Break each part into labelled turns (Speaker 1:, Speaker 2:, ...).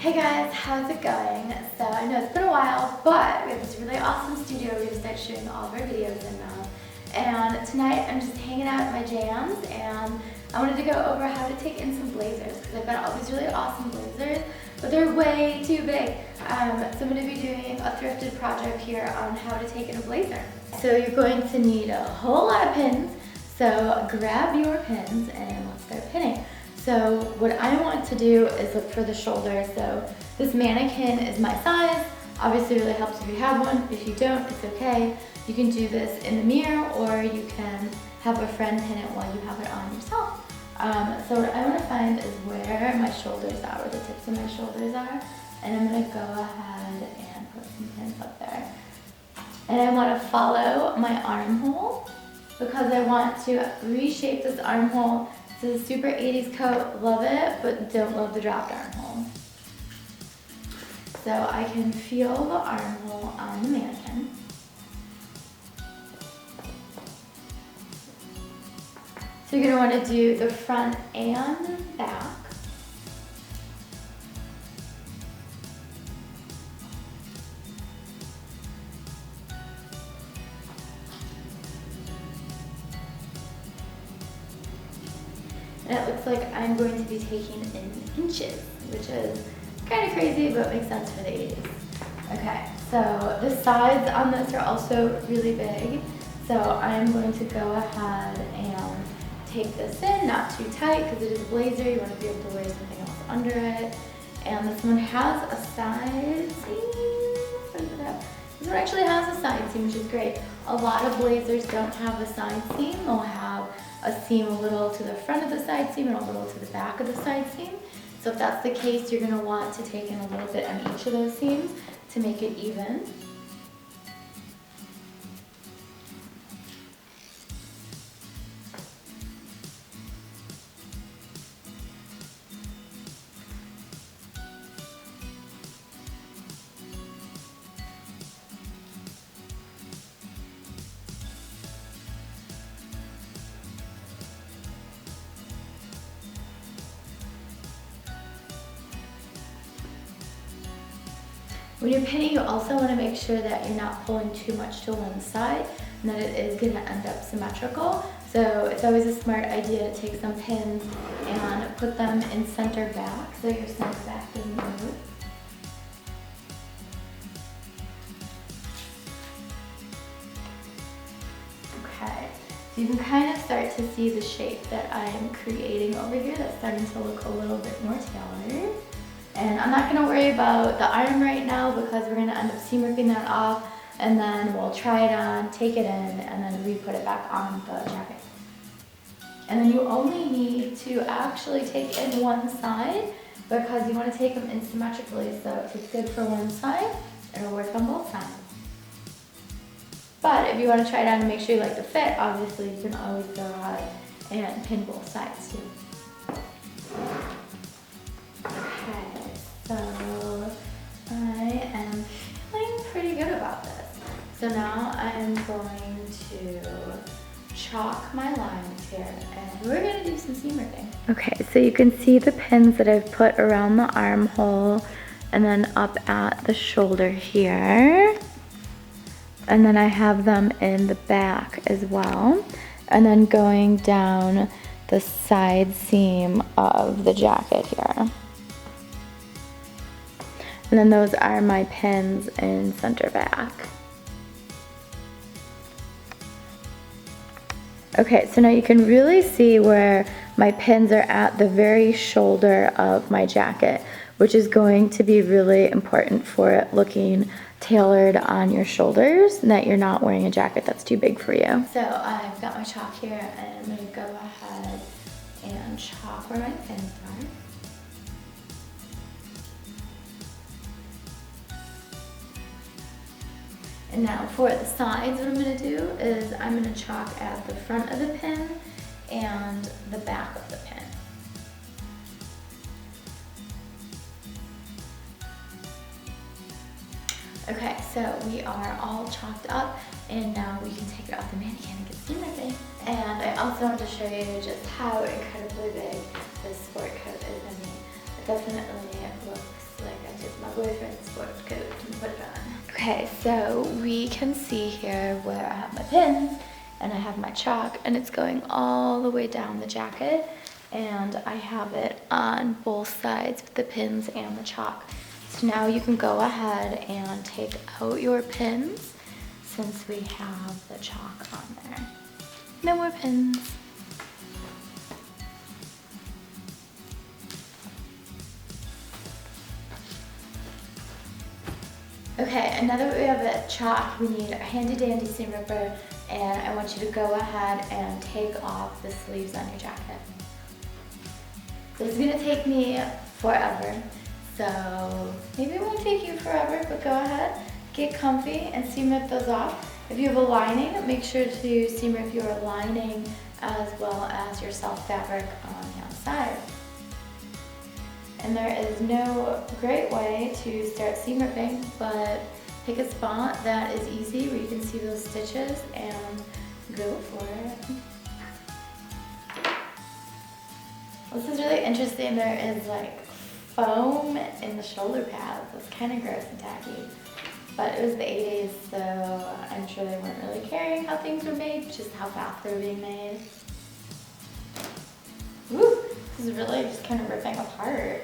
Speaker 1: Hey guys, how's it going? So I know it's been a while, but we have this really awesome studio we're gonna start shooting all of our videos in now. And tonight I'm just hanging out at my jams and I wanted to go over how to take in some blazers because I've got all these really awesome blazers, but they're way too big. So I'm gonna be doing a thrifted project here on how to take in a blazer. So you're going to need a whole lot of pins. So grab your pins and let's start pinning. So what I want to do is look for the shoulder. So this mannequin is my size. Obviously it really helps if you have one. If you don't, it's okay. You can do this in the mirror or you can have a friend pin it while you have it on yourself. So what I want to find is where my shoulders are, where the tips of my shoulders are. And I'm going to go ahead and put some pins up there. And I want to follow my armhole because I want to reshape this armhole. This is a super 80s coat, love it, but don't love the dropped armhole. So I can feel the armhole on the mannequin. So you're going to want to do the front and back. And it looks like I'm going to be taking in inches, which is kind of crazy, but makes sense for the 80s. Okay, so the sides on this are also really big. So I'm going to go ahead and take this in, not too tight because it is a blazer. You want to be able to wear something else under it. And this one has a side seam. This one actually has a side seam, which is great. A lot of blazers don't have a side seam. They'll have a seam a little to the front of the side seam and a little to the back of the side seam. So if that's the case, you're going to want to take in a little bit on each of those seams to make it even. When you're pinning, you also want to make sure that you're not pulling too much to one side and that it is going to end up symmetrical. So it's always a smart idea to take some pins and put them in center back so your center back doesn't move. Okay, so you can kind of start to see the shape that I'm creating over here. That's starting to look a little bit more tailored. And I'm not going to worry about the arm right now because we're going to end up seam ripping that off and then we'll try it on, take it in, and then re-put it back on the jacket. And then you only need to actually take in one side because you want to take them in symmetrically, so if it's good for one side, it'll work on both sides. But if you want to try it on and make sure you like the fit, obviously you can always go ahead and pin both sides too. So I am feeling pretty good about this. So now I'm going to chalk my lines here and we're going to do some seam ripping. Okay, so you can see the pins that I've put around the armhole and then up at the shoulder here. And then I have them in the back as well. And then going down the side seam of the jacket here. And then those are my pins in center back. Okay, so now you can really see where my pins are at the very shoulder of my jacket, which is going to be really important for it looking tailored on your shoulders and that you're not wearing a jacket that's too big for you. So I've got my chalk here and I'm going to go ahead and chalk where my pins are. And now for the sides, what I'm going to do is I'm going to chalk at the front of the pin and the back of the pin. Okay, so we are all chalked up and now we can take it off the mannequin and get seam ripping. And I also want to show you just how incredibly big this sport coat is. I mean, it definitely looks like took my boyfriend's sport coat and put it on. Okay, so we can see here where I have my pins and I have my chalk, and it's going all the way down the jacket, and I have it on both sides with the pins and the chalk. So now you can go ahead and take out your pins since we have the chalk on there. No more pins. Okay, and now that we have the chalk, we need a handy dandy seam ripper, and I want you to go ahead and take off the sleeves on your jacket. This is gonna take me forever, so maybe it won't take you forever, but go ahead, get comfy and seam rip those off. If you have a lining, make sure to seam rip your lining as well as your self fabric on the outside. And there is no great way to start seam ripping, but pick a spot that is easy where you can see those stitches and go for it. This is really interesting. There is like foam in the shoulder pads. It's kind of gross and tacky. But it was the 80s, so I'm sure they weren't really caring how things were made, just how fast they were being made. Woo! This is really just kind of ripping apart.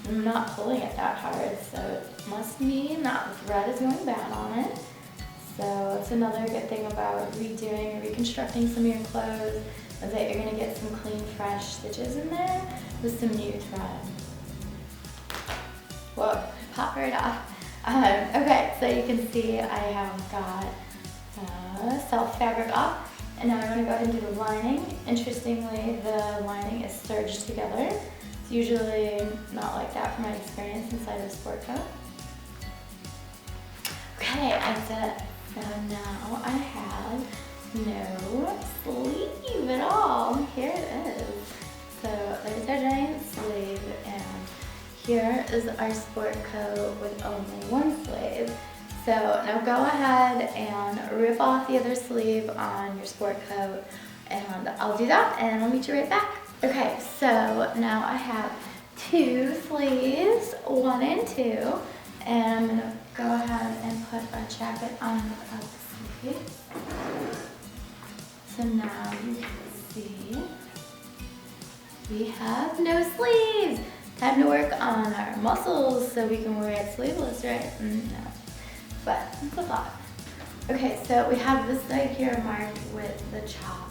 Speaker 1: I'm not pulling it that hard, so it must mean that the thread is going bad on it. So it's another good thing about redoing or reconstructing some of your clothes, is that you're going to get some clean, fresh stitches in there with some new thread. Whoa, pop right off. Okay, so you can see I have got self fabric off, and now I'm going to go ahead and do the lining. Interestingly, the lining is serged together. It's usually not like that from my experience inside of a sport coat. Okay, that's it. So now I have no sleeve at all. Here it is. So there's our giant sleeve, and here is our sport coat with only one sleeve. So now go ahead and rip off the other sleeve on your sport coat, and I'll do that and I'll meet you right back. Okay, so now I have two sleeves, 1 and 2, and I'm gonna go ahead and put our jacket on without the sleeves. So now you can see we have no sleeves. Time to work on our muscles so we can wear it sleeveless, right? No, but it's a thought. Okay, so we have this side here marked with the chalk,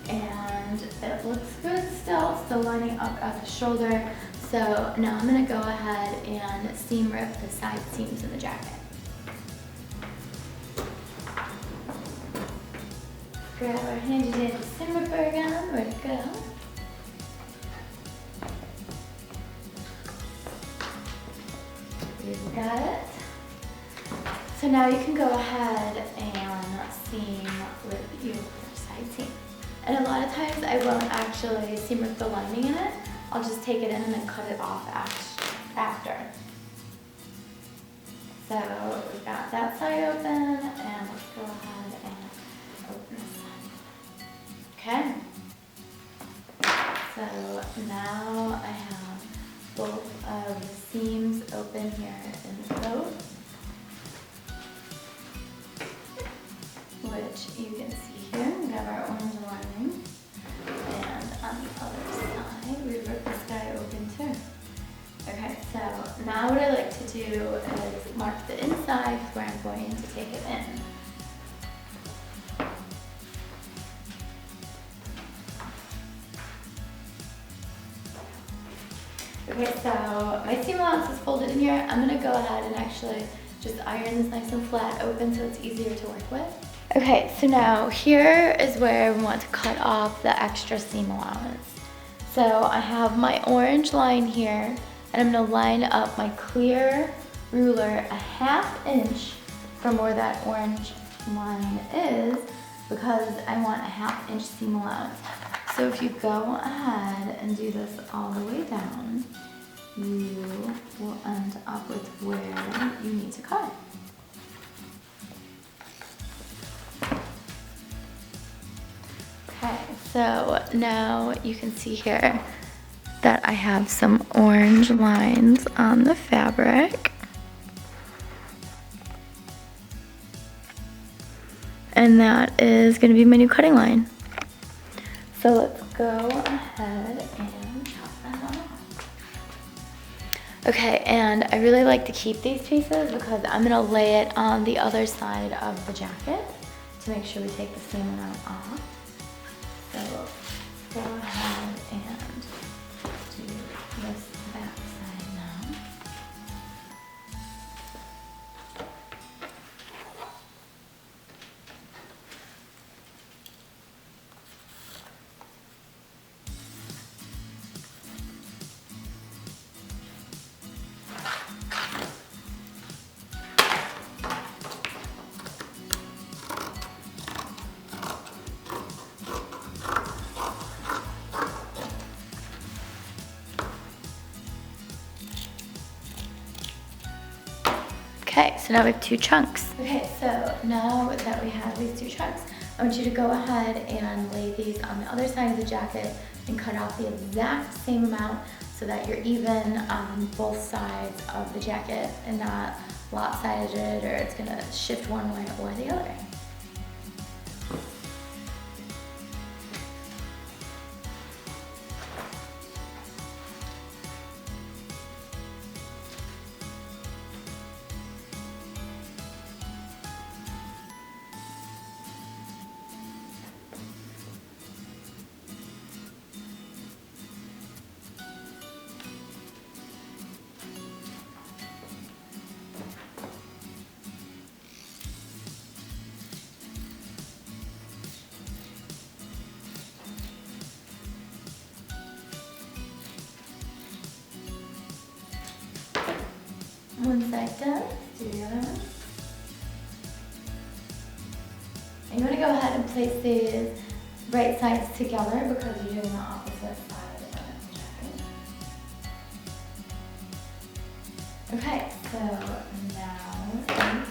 Speaker 1: and it looks good still lining up at the shoulder. So now I'm gonna go ahead and seam rip the side seams in the jacket. Grab our handy dandy seam ripper again, where'd it go? We've got it. So now you can go ahead and seam with your side seam. And a lot of times I won't actually seam rip the lining in it. I'll just take it in and then cut it off after. So we've got that side open, and let's go ahead and open this side. Okay. So now I have both of the seams open here in the coat, which you can see here. We have our orange lining, and on the other side we rip this guy open too. Okay, so now what I like to do is mark the inside where I'm going to take it in. Okay, so my seam allowance is folded in here. I'm gonna go ahead and actually just iron this nice and flat open so it's easier to work with. Okay, so now here is where we want to cut off the extra seam allowance. So I have my orange line here, and I'm gonna line up my clear ruler a 1/2 inch from where that orange line is, because I want a 1/2 inch seam allowance. So if you go ahead and do this all the way down, you will end up with where you need to cut. Okay, so now you can see here that I have some orange lines on the fabric. And that is gonna be my new cutting line. So let's go ahead and chop that off. Okay, and I really like to keep these pieces because I'm gonna lay it on the other side of the jacket to make sure we take the same amount off. So let's go ahead and do this back side now. Okay, so now we have 2 chunks. Okay, so now that we have these 2 chunks, I want you to go ahead and lay these on the other side of the jacket and cut off the exact same amount so that you're even on both sides of the jacket and not lopsided or it's gonna shift one way or the other. One side done, let's do the other one. And you want to go ahead and place these right sides together because you're doing the opposite side of the jacket. Okay, so now we have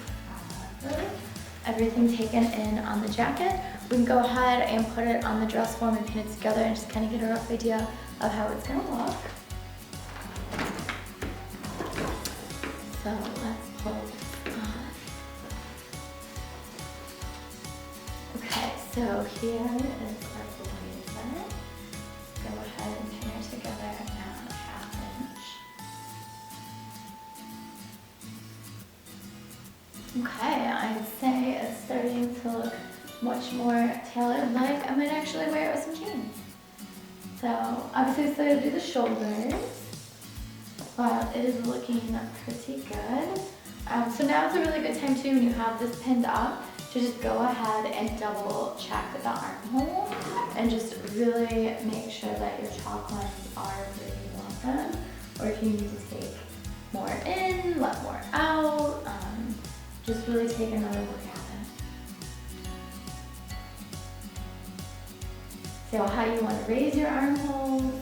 Speaker 1: everything taken in on the jacket. We can go ahead and put it on the dress form and pin it together and just kind of get a rough idea of how it's going to look. So let's pull this off. Okay, so here is our blazer. Go ahead and pin her together at 1/2 inch. Okay, I'd say it's starting to look much more tailored, like I might actually wear it with some jeans. So obviously we still gotta do the shoulders, but it is looking pretty good. So now is a really good time too when you have this pinned up to just go ahead and double check the armhole and just really make sure that your chalk lines are where you want them, or if you need to take more in, let more out, just really take another look at it. So how you want to raise your armholes.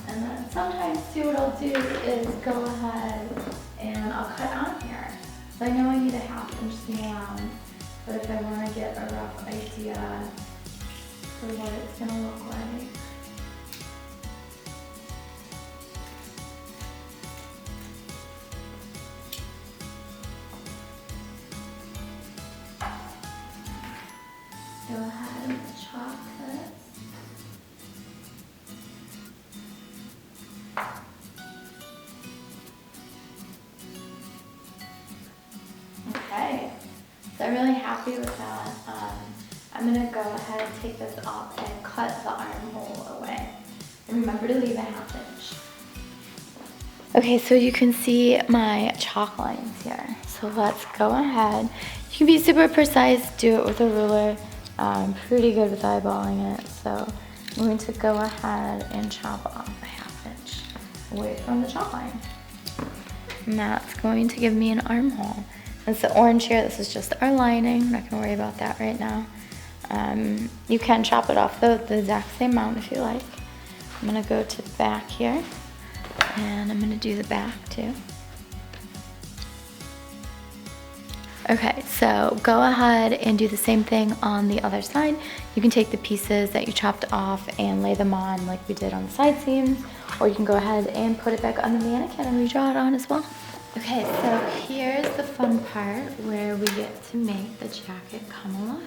Speaker 1: And then sometimes too what I'll do is go ahead and I'll cut on here. So I know I need a 1/2 inch seam allowance, but if I want to get a rough idea for what it's going to look like. Go ahead and chalk this. Okay, so I'm really happy with that. I'm gonna go ahead and take this off and cut the armhole away. And remember to leave a 1/2 inch. Okay, so you can see my chalk lines here. So let's go ahead. You can be super precise, do it with a ruler. I'm pretty good with eyeballing it. So I'm going to go ahead and chop off a 1/2 inch away from the chalk line. And that's going to give me an armhole. That's the orange here. This is just our lining. I'm not gonna worry about that right now. You can chop it off though, the exact same amount if you like. I'm gonna go to the back here and I'm gonna do the back too. Okay, so go ahead and do the same thing on the other side. You can take the pieces that you chopped off and lay them on like we did on the side seams, or you can go ahead and put it back on the mannequin and redraw it on as well. Okay, so here's the fun part where we get to make the jacket come alive.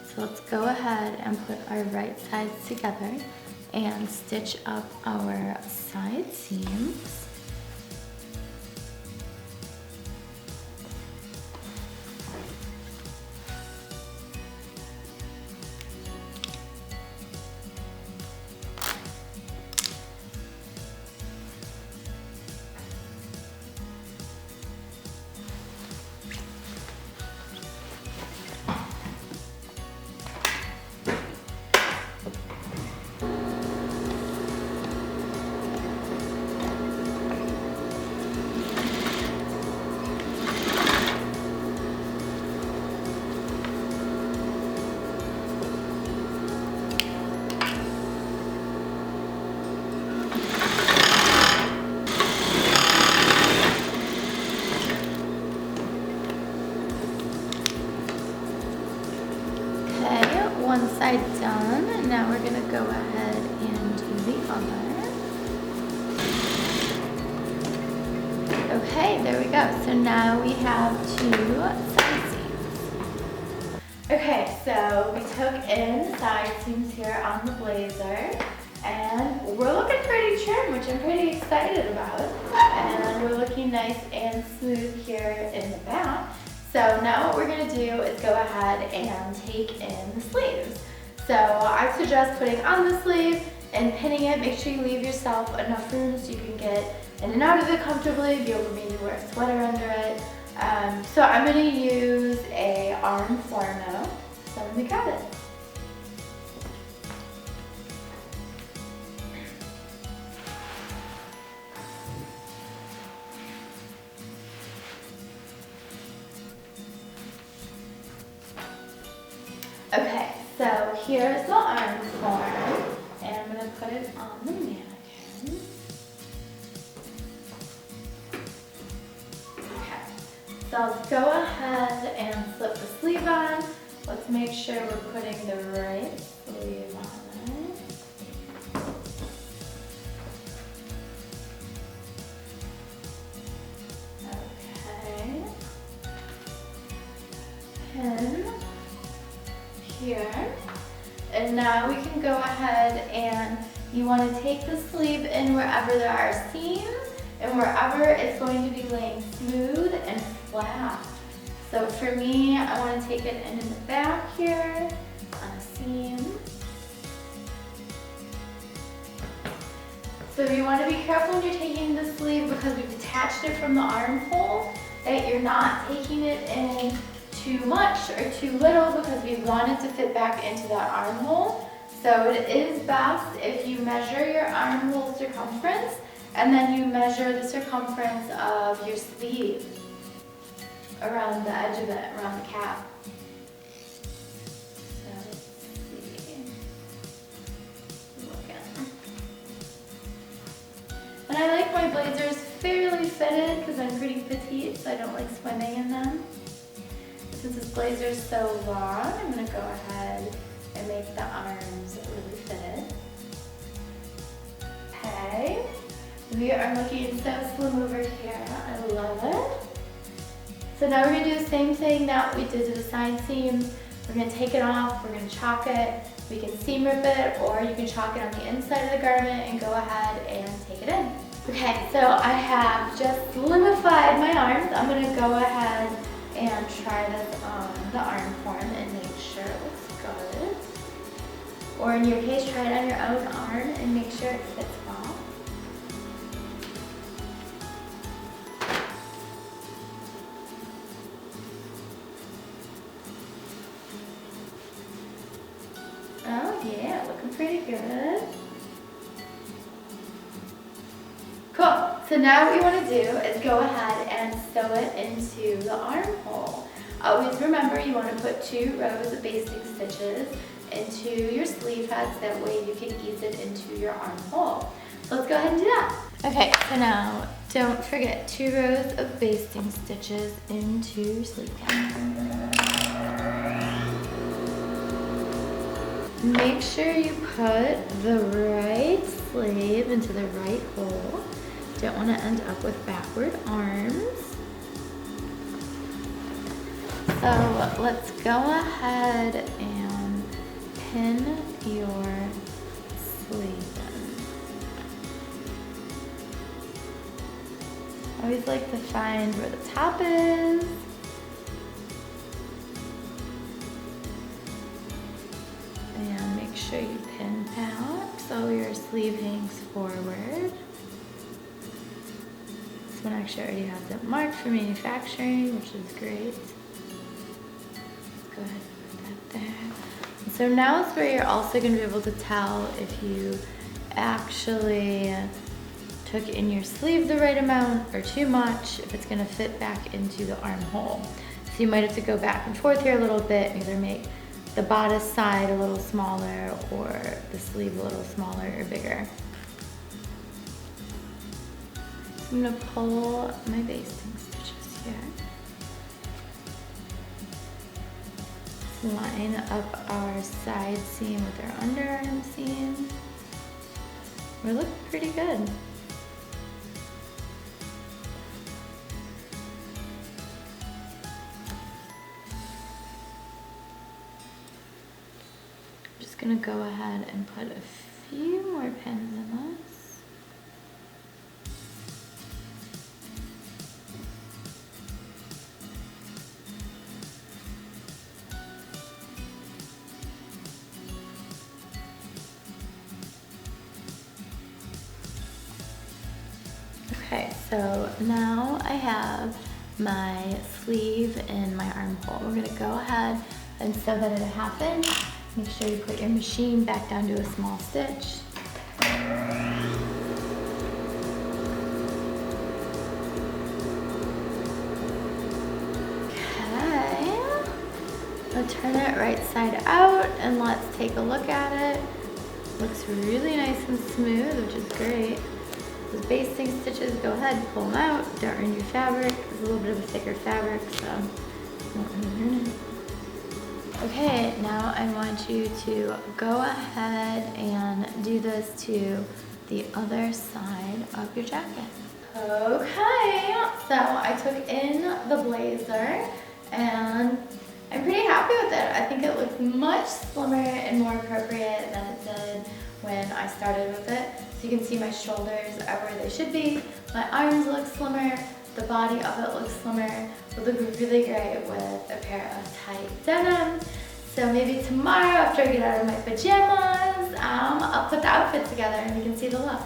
Speaker 1: So let's go ahead and put our right sides together and stitch up our side seams. One side done, now we're going to go ahead and do the other. Okay, there we go. So now we have 2 side seams. Okay, so we took in side seams here on the blazer, and we're looking pretty trim, which I'm pretty excited about. And we're looking nice and smooth here in the back. So now what we're going to do is go ahead and take in the sleeves. So I suggest putting on the sleeve and pinning it. Make sure you leave yourself enough room so you can get in and out of it comfortably, be able to maybe wear a sweater under it. So I'm going to use a arm formo, so let me grab it. Okay, so here's the arm form, and I'm going to put it on the mannequin. Okay, so let's go ahead and slip the sleeve on. Let's make sure we're putting the right sleeve on it. Okay. Pin. Here, and now we can go ahead and you want to take the sleeve in wherever there are seams and wherever it's going to be laying smooth and flat. So for me, I want to take it in the back here on a seam. So you want to be careful when you're taking the sleeve, because we've detached it from the armhole, that you're not taking it in too much or too little, because we want it to fit back into that armhole. So it is best if you measure your armhole circumference and then you measure the circumference of your sleeve around the edge of it, around the cap. So let's see. Looking. And I like my blazers fairly fitted because I'm pretty petite, so I don't like swimming in them. Since this blazer is so long, I'm going to go ahead and make the arms really fitted. Okay, we are looking so slim over here. I love it. So now we're going to do the same thing that we did to the side seams. We're going to take it off, we're going to chalk it. We can seam rip it, or you can chalk it on the inside of the garment and go ahead and take it in. Okay, so I have just slimmified my arms. I'm going to go ahead and try this on the arm form and make sure it looks good. Or in your case, try it on your own arm and make sure it fits well. Oh yeah, looking pretty good. Cool. So now what you want to do is go ahead and sew it into the armhole. Always remember, you want to put 2 rows of basting stitches into your sleeve heads. That way you can ease it into your armhole. So let's go ahead and do that. Okay, so now don't forget 2 rows of basting stitches into your sleeve head. Make sure you put the right sleeve into the right hole. don't want to end up with backward arms. So let's go ahead and pin your sleeve in. I always like to find where the top is. And make sure you pin back so your sleeve hangs forward. This one actually already has it marked for manufacturing, which is great. Go ahead and put that there. And so now is where you're also going to be able to tell if you actually took in your sleeve the right amount or too much, if it's going to fit back into the armhole. So you might have to go back and forth here a little bit, either make the bodice side a little smaller or the sleeve a little smaller or bigger. I'm going to pull my basting stitches here. Line up our side seam with our underarm seam. We look pretty good. Just gonna go ahead and put a few more pins in this. Okay, so now I have my sleeve in my armhole. We're gonna go ahead and sew that at a half inch. Make sure you put your machine back down to a small stitch. Okay, I'll turn it right side out and let's take a look at it. Looks really nice and smooth, which is great. Those basting stitches, go ahead, pull them out. Don't ruin your fabric. It's a little bit of a thicker fabric, so won't ruin it. Okay, now I want you to go ahead and do this to the other side of your jacket. Okay, so I took in the blazer and I'm pretty happy with it. I think it looks much slimmer and more appropriate than it did when I started with it. So you can see my shoulders are where they should be. My arms look slimmer. The body of it looks slimmer. It would look really great with a pair of tight denim. So maybe tomorrow after I get out of my pajamas, I'll put the outfit together and you can see the look.